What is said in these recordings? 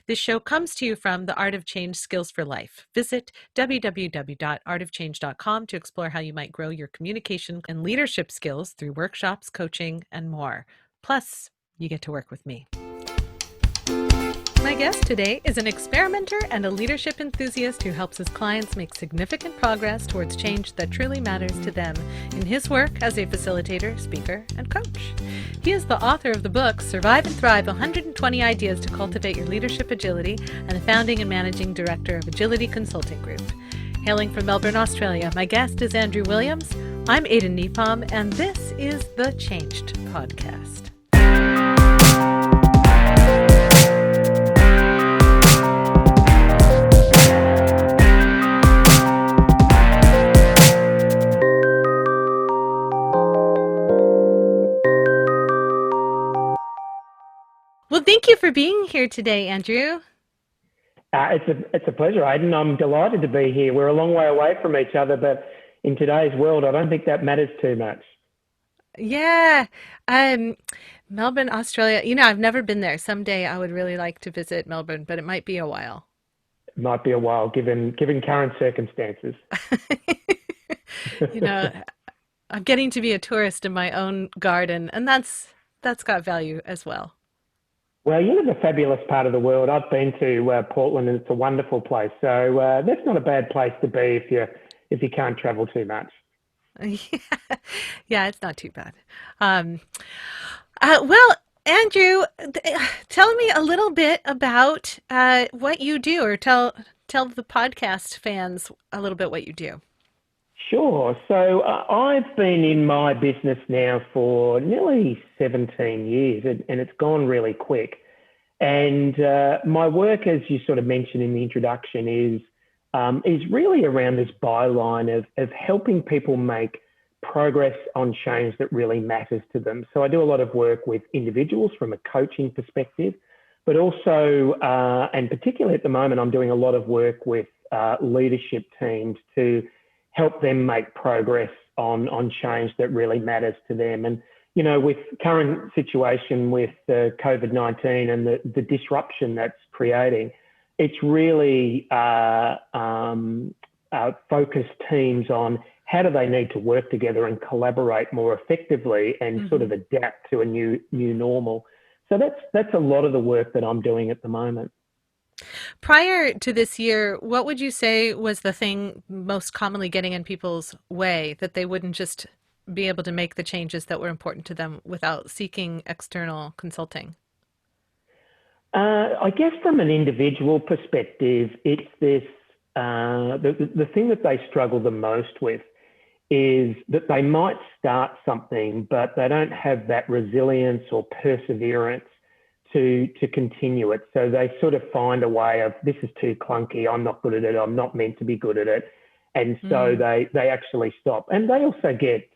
This show comes to you from the Art of Change Skills for Life. Visit www.artofchange.com to explore how you might grow your communication and leadership skills through workshops, coaching, and more. Plus, you get to work with me. My guest today is an experimenter and a leadership enthusiast who helps his clients make significant progress towards change that truly matters to them in his work as a facilitator, speaker, and coach. He is the author of the book, Survive and Thrive, 120 Ideas to Cultivate Your Leadership Agility, and the founding and managing director of Agility Consulting Group. Hailing from Melbourne, Australia, my guest is Andrew Williams. I'm Aden Nepom, and this is the Changed Podcast. Well, thank you for being here today, Andrew. It's a pleasure, Aden. I'm delighted to be here. We're a long way away from each other, but in today's world, I don't think that matters too much. Yeah. Melbourne, Australia. I've never been there. Someday I would really like to visit Melbourne, but it might be a while. It might be a while, given current circumstances. I'm getting to be a tourist in my own garden, and that's got value as well. Well, you live a fabulous part of the world. I've been to Portland, and it's a wonderful place. So that's not a bad place to be if you can't travel too much. Yeah, it's not too bad. Well, Andrew, tell me a little bit about what you do, or tell the podcast fans a little bit what you do. Sure. So I've been in my business now for nearly 17 years, and it's gone really quick. And my work, as you sort of mentioned in the introduction, is really around this byline of helping people make progress on change that really matters to them. So I do a lot of work with individuals from a coaching perspective, but also, and particularly at the moment, I'm doing a lot of work with leadership teams to help them make progress on change that really matters to them. And, with current situation with COVID-19 and the disruption that's creating, it's really focused teams on how do they need to work together and collaborate more effectively and sort of adapt to a new normal. So that's a lot of the work that I'm doing at the moment. Prior to this year, what would you say was the thing most commonly getting in people's way, that they wouldn't just be able to make the changes that were important to them without seeking external consulting? I guess from an individual perspective, it's this, the thing that they struggle the most with is that they might start something, but they don't have that resilience or perseverance to continue it. So they sort of find a way of, this is too clunky, I'm not good at it, I'm not meant to be good at it. And so they actually stop. And they also get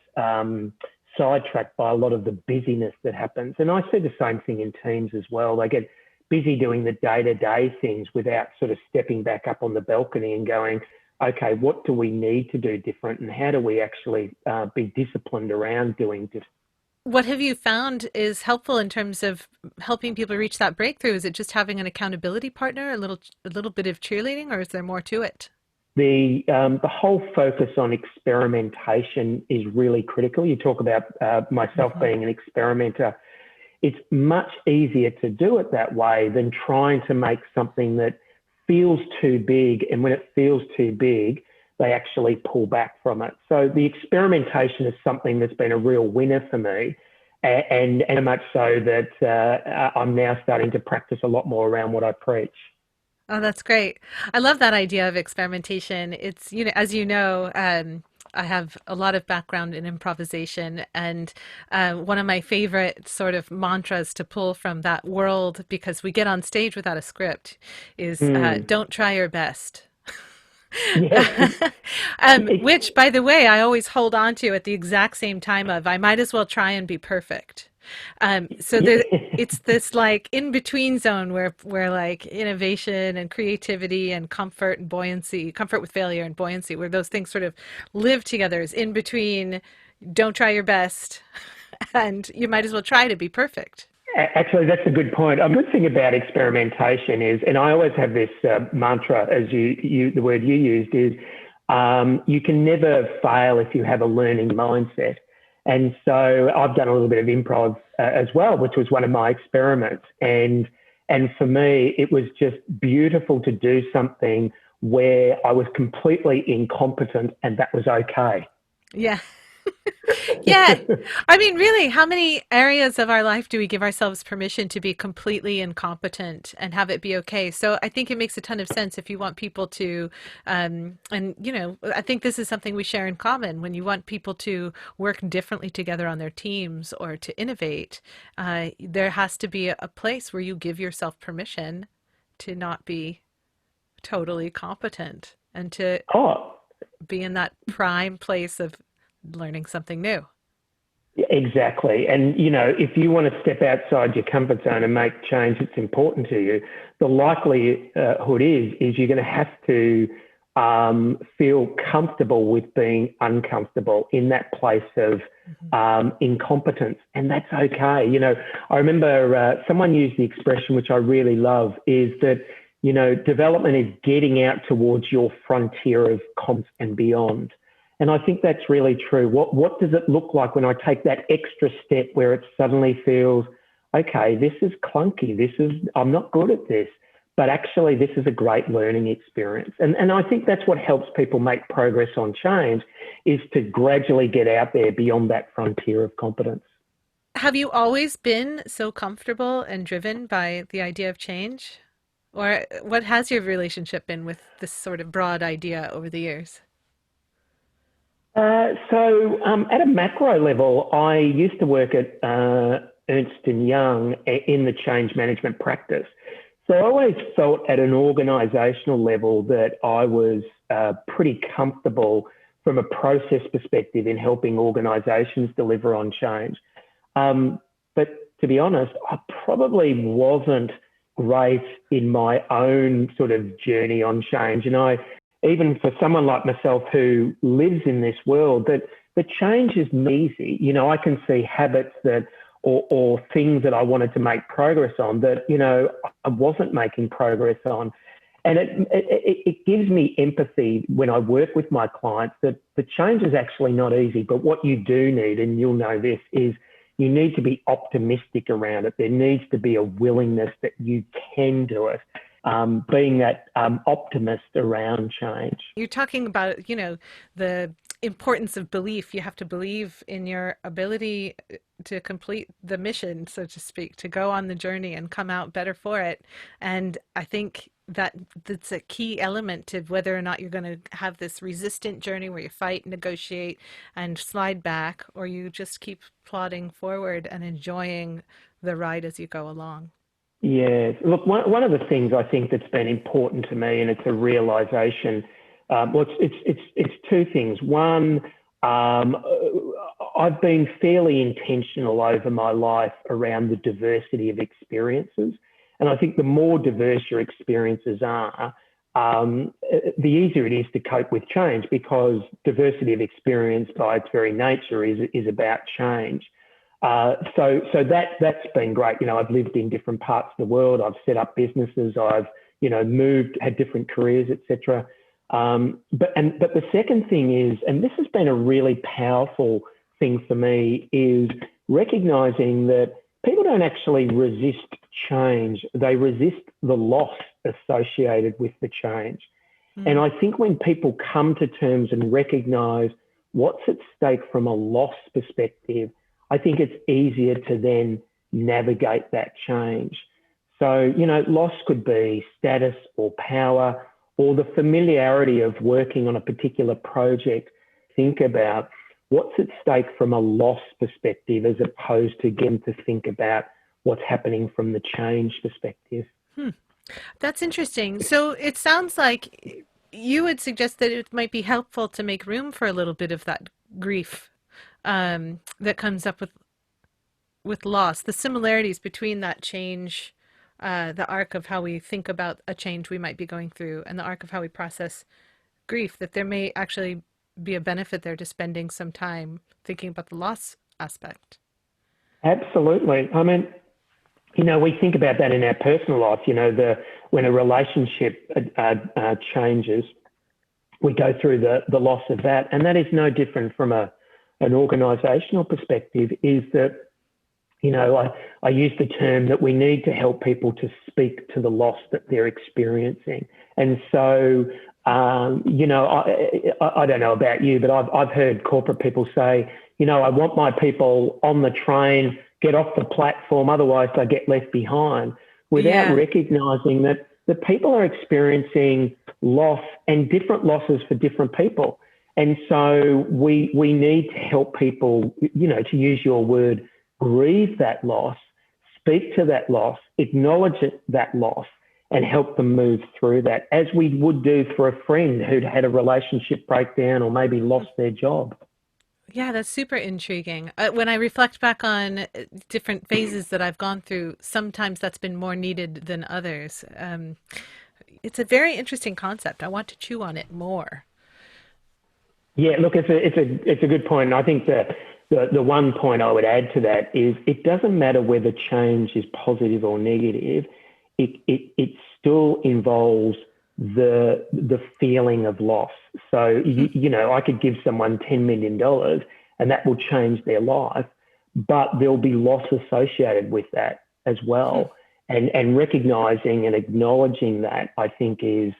sidetracked by a lot of the busyness that happens. And I see the same thing in teams as well. They get busy doing the day-to-day things without sort of stepping back up on the balcony and going, okay, what do we need to do different? And how do we actually be disciplined around doing different? What have you found is helpful in terms of helping people reach that breakthrough? Is it just having an accountability partner, a little bit of cheerleading, or is there more to it? The whole focus on experimentation is really critical. You talk about myself being an experimenter. It's much easier to do it that way than trying to make something that feels too big. And when it feels too big, they actually pull back from it. So the experimentation is something that's been a real winner for me, and much so that I'm now starting to practice a lot more around what I preach. Oh, that's great. I love that idea of experimentation. It's, as you know, I have a lot of background in improvisation, and one of my favorite sort of mantras to pull from that world, because we get on stage without a script, is don't try your best. Which, by the way, I always hold on to at the exact same time of, I might as well try and be perfect. It's this like in-between zone where like innovation and creativity and comfort and buoyancy, comfort with failure and buoyancy, where those things sort of live together, is in between don't try your best and you might as well try to be perfect. Actually, that's a good point. A good thing about experimentation is, and I always have this mantra, as the word you used is, you can never fail if you have a learning mindset. And so I've done a little bit of improv as well, which was one of my experiments. And for me, it was just beautiful to do something where I was completely incompetent, and that was okay. Yeah. Yeah. I mean, really, how many areas of our life do we give ourselves permission to be completely incompetent and have it be okay? So I think it makes a ton of sense if you want people to, and I think this is something we share in common. When you want people to work differently together on their teams or to innovate, there has to be a place where you give yourself permission to not be totally competent and to Oh, be in that prime place of learning something new. exactly. And, if you want to step outside your comfort zone and make change that's important to you, the likelihood is you're going to have to feel comfortable with being uncomfortable in that place of Mhm. incompetence. And that's okay. I remember someone used the expression, which I really love, is that, development is getting out towards your frontier of competence and beyond. And I think that's really true. What does it look like when I take that extra step where it suddenly feels, okay, this is clunky. I'm not good at this, but actually this is a great learning experience. And I think that's what helps people make progress on change, is to gradually get out there beyond that frontier of competence. Have you always been so comfortable and driven by the idea of change? Or what has your relationship been with this sort of broad idea over the years? So at a macro level, I used to work at Ernst and Young in the change management practice. So I always felt at an organisational level that I was pretty comfortable from a process perspective in helping organisations deliver on change. But to be honest, I probably wasn't great in my own sort of journey on change. And even for someone like myself who lives in this world, that the change is easy. I can see habits or things that I wanted to make progress on that, I wasn't making progress on. And it gives me empathy when I work with my clients that the change is actually not easy. But what you do need, and you'll know this, is you need to be optimistic around it. There needs to be a willingness that you can do it, being that optimist around change. You're talking about, the importance of belief. You have to believe in your ability to complete the mission, so to speak, to go on the journey and come out better for it. And I think that's a key element to whether or not you're going to have this resistant journey where you fight, negotiate, and slide back, or you just keep plodding forward and enjoying the ride as you go along. Yeah, look, one of the things I think that's been important to me, and it's a realization. Well, it's two things. One, I've been fairly intentional over my life around the diversity of experiences, and I think the more diverse your experiences are, the easier it is to cope with change, because diversity of experience by its very nature is about change. So that's been great. I've lived in different parts of the world. I've set up businesses. I've moved, had different careers, etc. But the second thing is, and this has been a really powerful thing for me, is recognizing that people don't actually resist change. They resist the loss associated with the change. And Mm. I think when people come to terms and recognize what's at stake from a loss perspective, I think it's easier to then navigate that change. So, loss could be status or power or the familiarity of working on a particular project. Think about what's at stake from a loss perspective as opposed to getting to think about what's happening from the change perspective. Hmm. That's interesting. So it sounds like you would suggest that it might be helpful to make room for a little bit of that grief that comes up with loss, the similarities between that change, the arc of how we think about a change we might be going through, and the arc of how we process grief, that there may actually be a benefit there to spending some time thinking about the loss aspect. Absolutely. I mean, we think about that in our personal life, when a relationship changes, we go through the loss of that. And that is no different from an organisational perspective, is that, I use the term that we need to help people to speak to the loss that they're experiencing. And so, I don't know about you, but I've heard corporate people say, I want my people on the train, get off the platform, otherwise they get left behind, without recognising that the people are experiencing loss and different losses for different people. And so we need to help people, to use your word, grieve that loss, speak to that loss, acknowledge that loss, and help them move through that, as we would do for a friend who'd had a relationship breakdown or maybe lost their job. Yeah, that's super intriguing. When I reflect back on different phases that I've gone through, sometimes that's been more needed than others. It's a very interesting concept. I want to chew on it more. Yeah, look, it's a good point. And I think that the one point I would add to that is, it doesn't matter whether change is positive or negative. It still involves the feeling of loss. So, I could give someone $10 million and that will change their life, but there'll be loss associated with that as well. And recognizing and acknowledging that, I think, is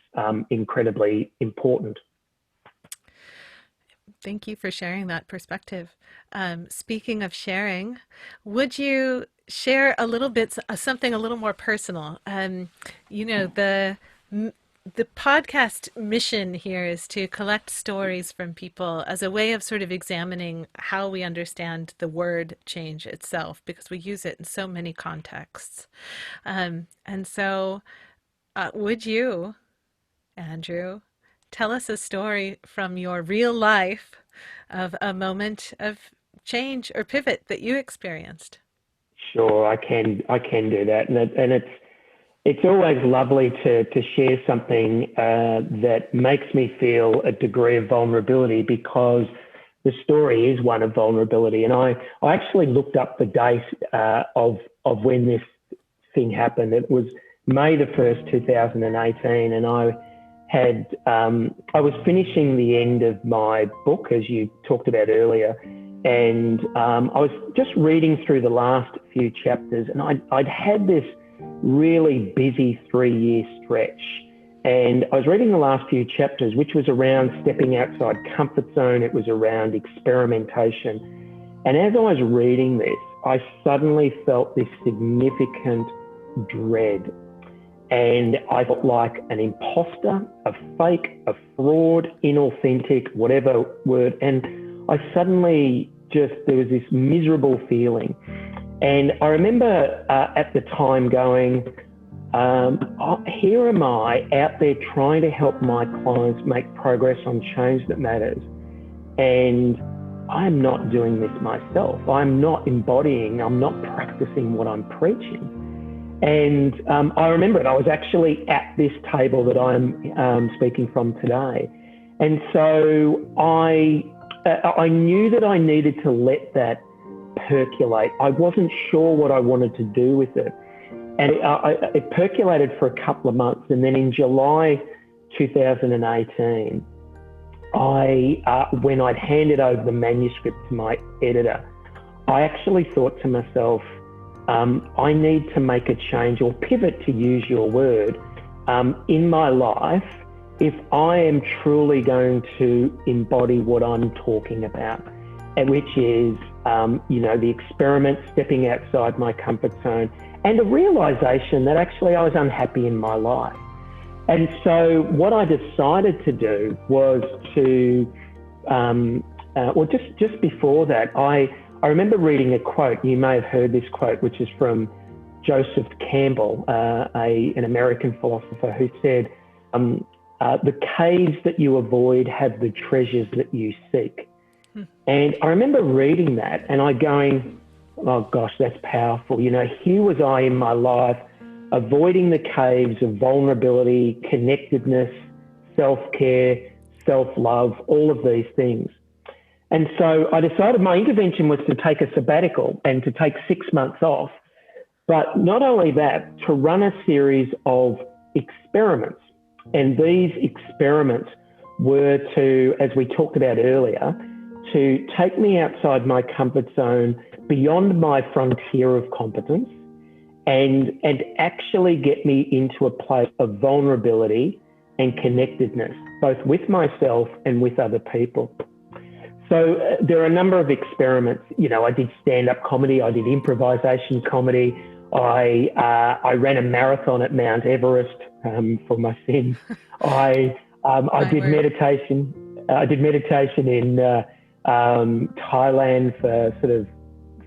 incredibly important. Thank you for sharing that perspective. Speaking of sharing, would you share a little bit, something a little more personal? The podcast mission here is to collect stories from people as a way of sort of examining how we understand the word change itself, because we use it in so many contexts. Would you, Andrew, tell us a story from your real life of a moment of change or pivot that you experienced? Sure, I can do that, and it's always lovely to share something that makes me feel a degree of vulnerability, because the story is one of vulnerability. And I actually looked up the date of when this thing happened. It was May the 1st, 2018, and I was finishing the end of my book, as you talked about earlier, and I was just reading through the last few chapters, and I'd had this really busy 3-year stretch, and I was reading the last few chapters, which was around stepping outside comfort zone. It was around experimentation, and as I was reading this, I suddenly felt this significant dread. And I felt like an imposter, a fake, a fraud, inauthentic, whatever word. And I suddenly there was this miserable feeling. And I remember at the time going, here am I out there trying to help my clients make progress on change that matters. And I'm not doing this myself. I'm not practicing what I'm preaching. And I remember it. I was actually at this table that I'm speaking from today. And so I knew that I needed to let that percolate. I wasn't sure what I wanted to do with it. And it percolated for a couple of months. And then in July 2018, when I'd handed over the manuscript to my editor, I actually thought to myself, I need to make a change or pivot, to use your word, in my life if I am truly going to embody what I'm talking about, which is, the experiment, stepping outside my comfort zone, and a realization that actually I was unhappy in my life. And so what I decided to do was just before that, I remember reading a quote. You may have heard this quote, which is from Joseph Campbell, an American philosopher, who said, the caves that you avoid have the treasures that you seek. And I remember reading that and I going, oh gosh, that's powerful. Here was I in my life, avoiding the caves of vulnerability, connectedness, self-care, self-love, all of these things. And so I decided my intervention was to take a sabbatical and to take 6 months off. But not only that, to run a series of experiments. And these experiments were to, as we talked about earlier, to take me outside my comfort zone, beyond my frontier of competence, and actually get me into a place of vulnerability and connectedness, both with myself and with other people. So there are a number of experiments. You know, I did stand-up comedy, I did improvisation comedy, I ran a marathon at Mount Everest for my sins. I did meditation. I did meditation in Thailand for sort of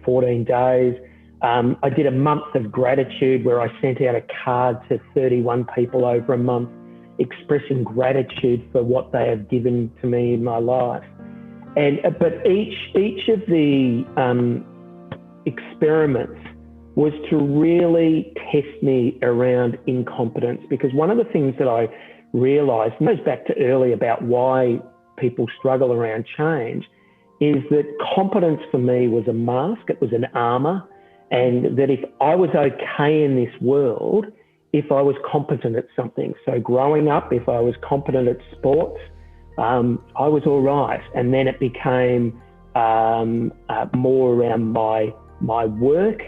14 days. I did a month of gratitude where I sent out a card to 31 people over a month, expressing gratitude for what they have given to me in my life. But each of the experiments was to really test me around incompetence, because one of the things that I realised, and it goes back to earlier about why people struggle around change, is that competence for me was a mask, it was an armour, and that if I was okay in this world, if I was competent at something. So growing up, if I was competent at sports, I was all right. And then it became more around my work,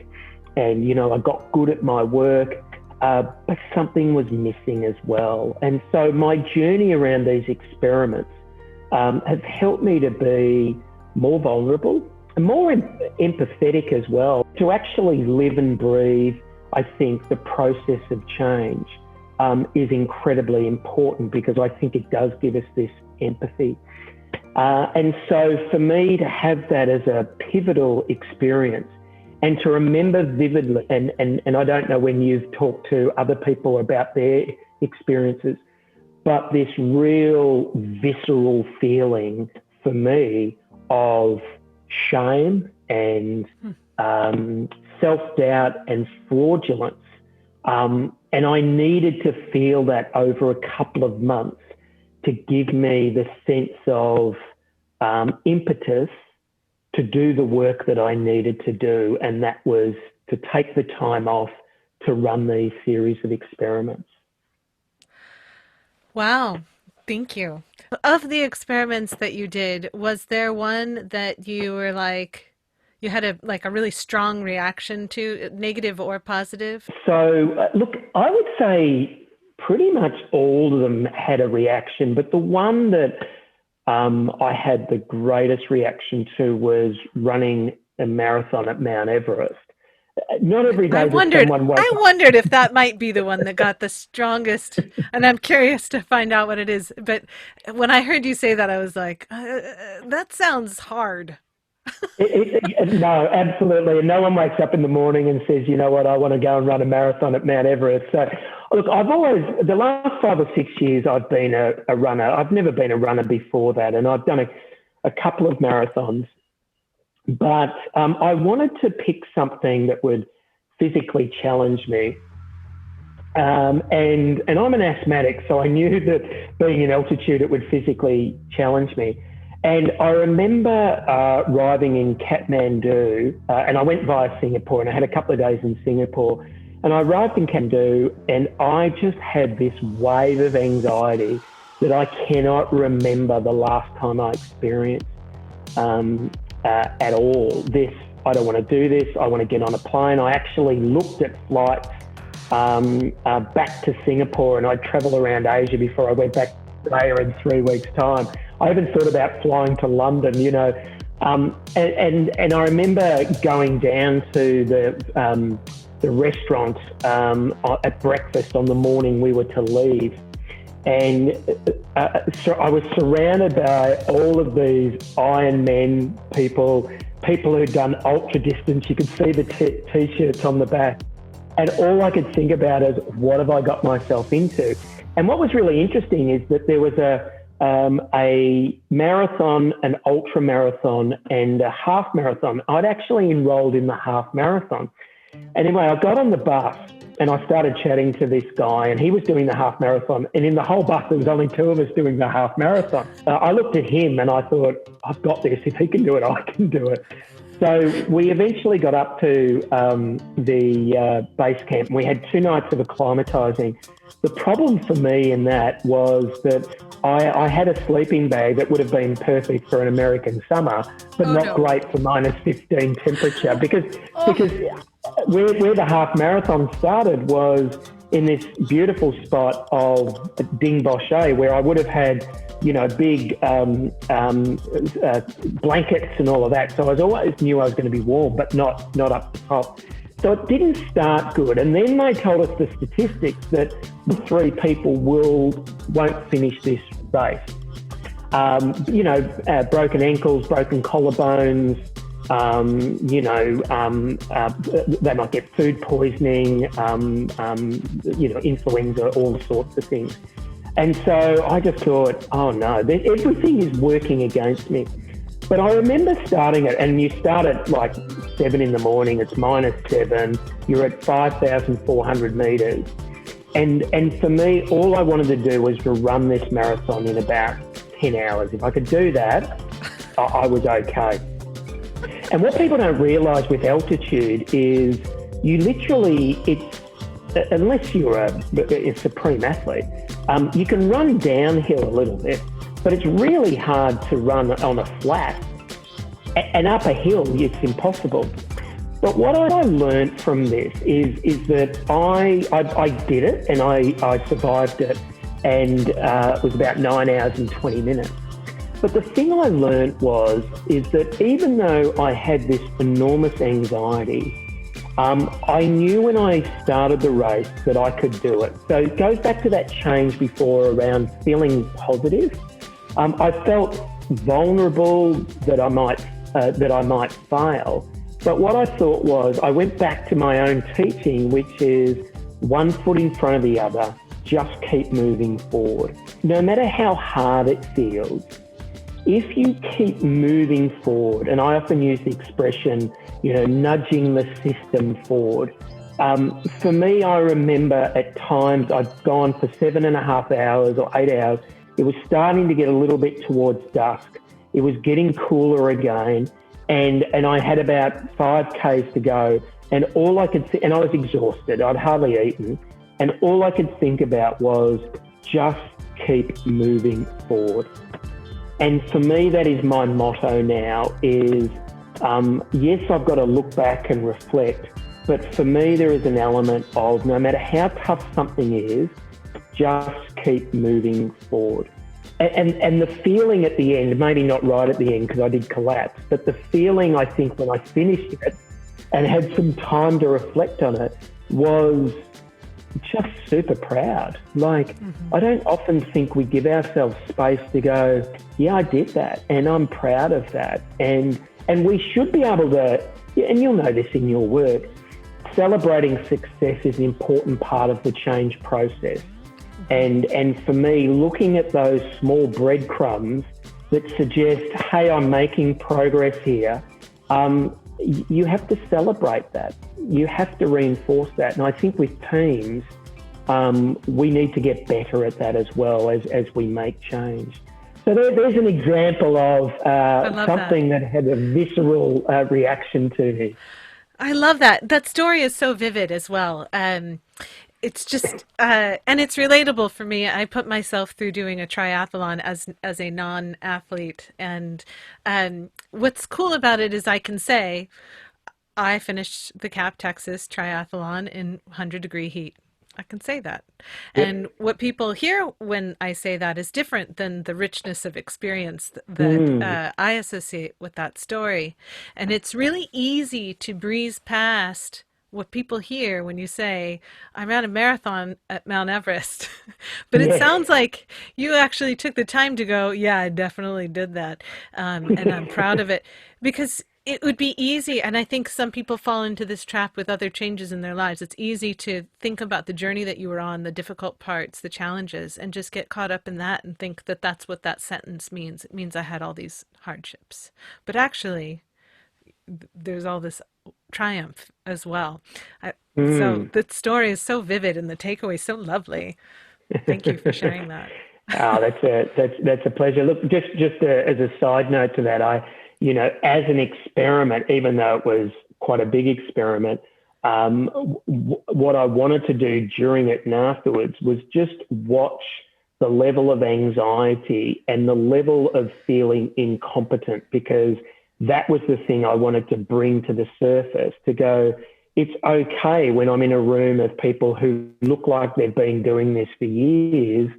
and, you know, I got good at my work, but something was missing as well. And so my journey around these experiments has helped me to be more vulnerable and more empathetic as well, to actually live and breathe. I think the process of change is incredibly important, because I think it does give us this empathy. And so for me to have that as a pivotal experience, and to remember vividly, and I don't know when you've talked to other people about their experiences, but this real visceral feeling for me of shame and self-doubt and fraudulence. And I needed to feel that over a couple of months to give me the sense of impetus to do the work that I needed to do, and that was to take the time off to run these series of experiments. Wow, thank you. Of the experiments that you did, was there one that you were like, you had a really strong reaction to, negative or positive? So, look, I would say pretty much all of them had a reaction, but the one that I had the greatest reaction to was running a marathon at Mount Everest. Not every day does someone wake I up. wondered if that might be the one that got the strongest, and I'm curious to find out what it is. But when I heard you say that, I was like, that sounds hard. No, absolutely. And no one wakes up in the morning and says, you know what, I want to go and run a marathon at Mount Everest. So, look, the last 5 or 6 years, I've been a runner. I've never been a runner before that. And I've done a couple of marathons. But I wanted to pick something that would physically challenge me. And I'm an asthmatic, so I knew that being in altitude, it would physically challenge me. And I remember arriving in Kathmandu, and I went via Singapore, and I had a couple of days in Singapore. And I arrived in Kathmandu, and I just had this wave of anxiety that I cannot remember the last time I experienced at all. I don't want to do this. I want to get on a plane. I actually looked at flights back to Singapore, and I'd travel around Asia before I went back there in 3 weeks' time. I even thought about flying to London, you know. And I remember going down to the restaurant at breakfast on the morning we were to leave. And so I was surrounded by all of these Ironman people who'd done ultra distance. You could see the T-shirts on the back. And all I could think about is, what have I got myself into? And what was really interesting is that there was a marathon, an ultra marathon, and a half marathon. I'd actually enrolled in the half marathon. Anyway, I got on the bus and I started chatting to this guy, and he was doing the half marathon. And in the whole bus, there was only 2 of us doing the half marathon. I looked at him and I thought, I've got this. If he can do it, I can do it. So we eventually got up to the base camp. We had 2 nights of acclimatizing. The problem for me in that was that I had a sleeping bag that would have been perfect for an American summer, but not great for -15 temperature because where the half marathon started was in this beautiful spot of Dingboche, where I would have had, big blankets and all of that. So I always knew I was going to be warm, but not up the top. So it didn't start good. And then they told us the statistics that the 3 people won't finish this race. Broken ankles, broken collarbones, they might get food poisoning, influenza, all sorts of things. And so I just thought, oh no, everything is working against me. But I remember starting it, and you start at like 7 in the morning, it's -7, you're at 5,400 meters. And for me, all I wanted to do was to run this marathon in about 10 hours. If I could do that, I was okay. And what people don't realise with altitude is you literally, unless you're a supreme athlete, you can run downhill a little bit, but it's really hard to run on a flat. And up a hill, it's impossible. But what I learned from this is that I did it, and I survived it, and it was about 9 hours and 20 minutes. But the thing I learned is that even though I had this enormous anxiety, I knew when I started the race that I could do it. So it goes back to that change before around feeling positive. I felt vulnerable that I might fail. But what I thought was, I went back to my own teaching, which is one foot in front of the other, just keep moving forward. No matter how hard it feels, if you keep moving forward, and I often use the expression, nudging the system forward. For me, I remember at times I'd gone for 7.5 hours or 8 hours. It was starting to get a little bit towards dusk. It was getting cooler again. And I had about 5Ks to go. And all I could and I was exhausted. I'd hardly eaten. And all I could think about was just keep moving forward. And for me, that is my motto now is, yes, I've got to look back and reflect, but for me, there is an element of no matter how tough something is, just keep moving forward. And the feeling at the end, maybe not right at the end because I did collapse, but the feeling I think when I finished it and had some time to reflect on it was just super proud. I don't often think we give ourselves space to go, yeah, I did that and I'm proud of that. And we should be able to, and you'll know this in your work, celebrating success is an important part of the change process. And for me, looking at those small breadcrumbs that suggest, hey, I'm making progress here, you have to celebrate that. You have to reinforce that. And I think with teams, we need to get better at that as well as we make change. So there's an example of something that had a visceral reaction to me. I love that. That story is so vivid as well. It's just, and it's relatable for me. I put myself through doing a triathlon as a non-athlete. And what's cool about it is I can say, I finished the Cap Texas triathlon in 100-degree heat. I can say that. Yep. And what people hear when I say that is different than the richness of experience that I associate with that story. And it's really easy to breeze past what people hear when you say, I ran a marathon at Mount Everest. But it sounds like you actually took the time to go, yeah, I definitely did that. And I'm proud of it. Because it would be easy, and I think some people fall into this trap with other changes in their lives. It's easy to think about the journey that you were on, the difficult parts, the challenges, and just get caught up in that and think that that's what that sentence means. It means I had all these hardships. But actually, there's all this triumph as well. So the story is so vivid and the takeaway is so lovely. Thank you for sharing that. That's a pleasure. Look, just as a side note to that, as an experiment, even though it was quite a big experiment, what I wanted to do during it and afterwards was just watch the level of anxiety and the level of feeling incompetent, because that was the thing I wanted to bring to the surface, to go, it's okay when I'm in a room of people who look like they've been doing this for years,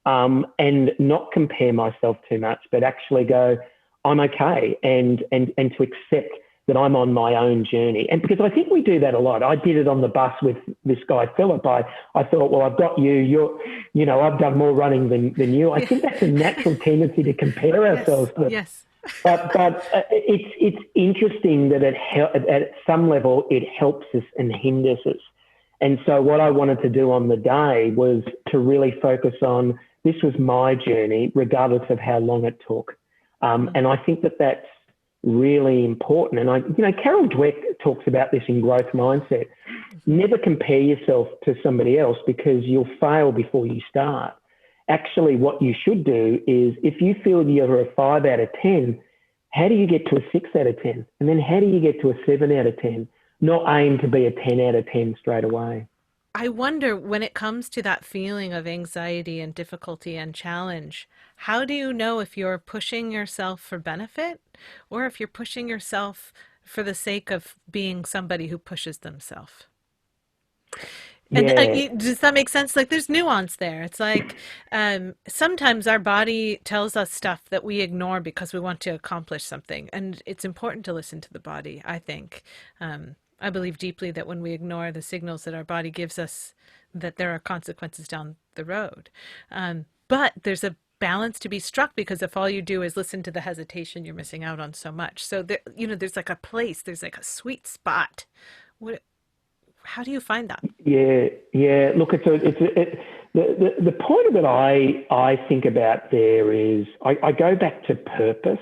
and not compare myself too much, but actually go, I'm okay, and to accept that I'm on my own journey. And because I think we do that a lot. I did it on the bus with this guy, Philip. I thought, well, I've got you. I've done more running than you. I think that's a natural tendency to compare ourselves. Yes. But it's interesting that at some level it helps us and hinders us. And so what I wanted to do on the day was to really focus on, this was my journey, regardless of how long it took. And I think that that's really important. And Carol Dweck talks about this in Growth Mindset. Never compare yourself to somebody else, because you'll fail before you start. Actually, what you should do is, if you feel you're a 5 out of 10, how do you get to a 6 out of 10? And then how do you get to a 7 out of 10? Not aim to be a 10 out of 10 straight away. I wonder, when it comes to that feeling of anxiety and difficulty and challenge, how do you know if you're pushing yourself for benefit, or if you're pushing yourself for the sake of being somebody who pushes themselves? And Yeah, does that make sense? Like, there's nuance there. It's like, sometimes our body tells us stuff that we ignore because we want to accomplish something. And it's important to listen to the body, I think. I believe deeply that when we ignore the signals that our body gives us, that there are consequences down the road. But there's a balance to be struck, because if all you do is listen to the hesitation, you're missing out on so much. So there's like a place, there's like a sweet spot. How do you find that? yeah. Look, the point that I think about there is, I go back to purpose.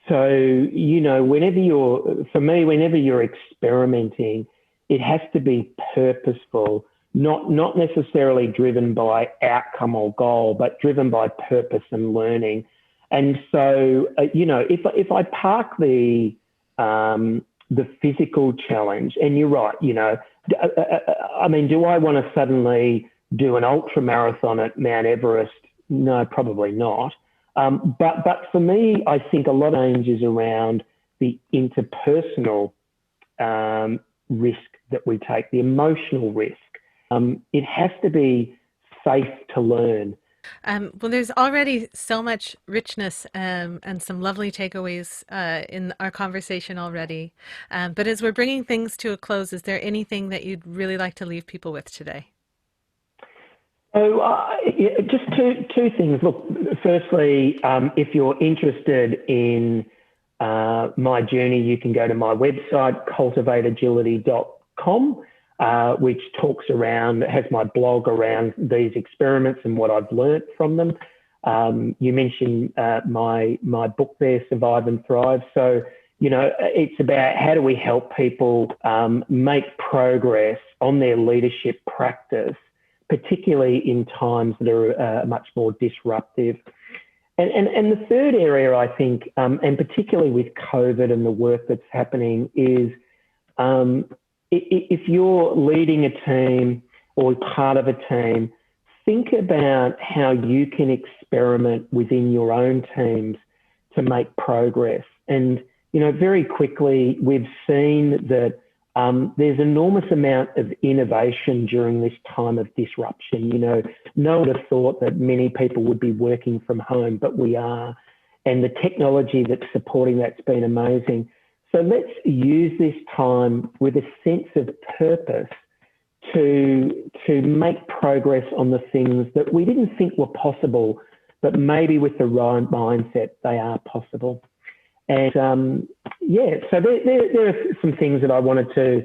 So, whenever you're experimenting, it has to be purposeful, not necessarily driven by outcome or goal, but driven by purpose and learning. And so, if I park the physical challenge, and you're right, do I want to suddenly do an ultra marathon at Mount Everest? No, probably not. But for me, I think a lot of change is around the interpersonal risk that we take, the emotional risk. It has to be safe to learn. Well, there's already so much richness, and some lovely takeaways in our conversation already. But as we're bringing things to a close, is there anything that you'd really like to leave people with today? So just two things. Look, firstly, if you're interested in my journey, you can go to my website, cultivateagility.com, which has my blog around these experiments and what I've learnt from them. You mentioned my book there, Survive and Thrive. So, it's about how do we help people make progress on their leadership practice, particularly in times that are much more disruptive. And the third area, I think, and particularly with COVID and the work that's happening, is if you're leading a team or part of a team, think about how you can experiment within your own teams to make progress. And, very quickly, we've seen that there's enormous amount of innovation during this time of disruption. No one would have thought that many people would be working from home, but we are. And the technology that's supporting that's been amazing. So let's use this time with a sense of purpose to make progress on the things that we didn't think were possible, but maybe with the right mindset, they are possible. And so there are some things that I wanted to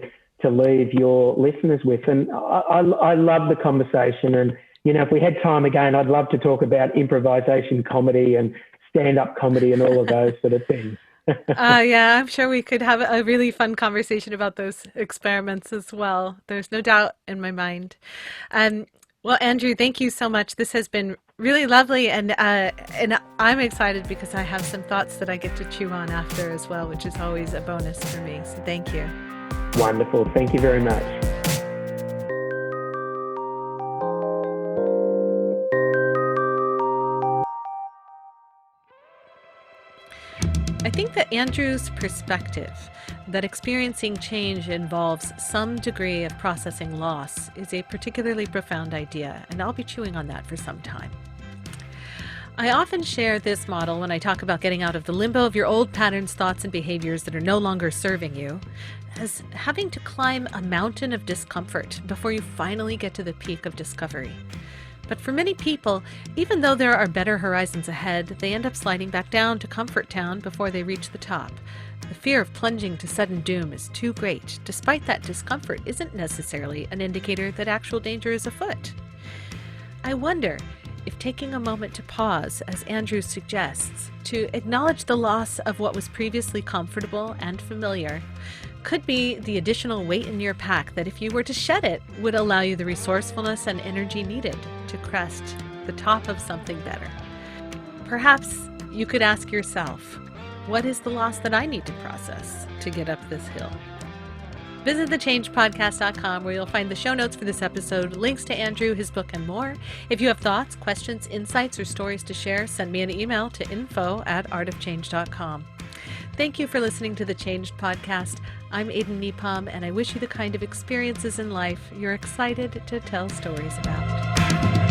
leave your listeners with. And I love the conversation. And, if we had time again, I'd love to talk about improvisation comedy and stand-up comedy and all of those sort of things. Yeah, I'm sure we could have a really fun conversation about those experiments as well. There's no doubt in my mind. Well, Andrew, thank you so much. This has been Really lovely, and I'm excited because I have some thoughts that I get to chew on after as well, which is always a bonus for me. So thank you. Wonderful. Thank you very much. I think that Andrew's perspective that experiencing change involves some degree of processing loss is a particularly profound idea, and I'll be chewing on that for some time. I often share this model when I talk about getting out of the limbo of your old patterns, thoughts, and behaviors that are no longer serving you, as having to climb a mountain of discomfort before you finally get to the peak of discovery. But for many people, even though there are better horizons ahead, they end up sliding back down to comfort town before they reach the top. The fear of plunging to sudden doom is too great, despite that discomfort isn't necessarily an indicator that actual danger is afoot. I wonder if taking a moment to pause, as Andrew suggests, to acknowledge the loss of what was previously comfortable and familiar, could be the additional weight in your pack that if you were to shed it, would allow you the resourcefulness and energy needed to crest the top of something better. Perhaps you could ask yourself, what is the loss that I need to process to get up this hill? Visit thechangepodcast.com where you'll find the show notes for this episode, links to Andrew, his book, and more. If you have thoughts, questions, insights, or stories to share, send me an email to info@artofchange.com. Thank you for listening to The Changed Podcast. I'm Aden Nepom, and I wish you the kind of experiences in life you're excited to tell stories about.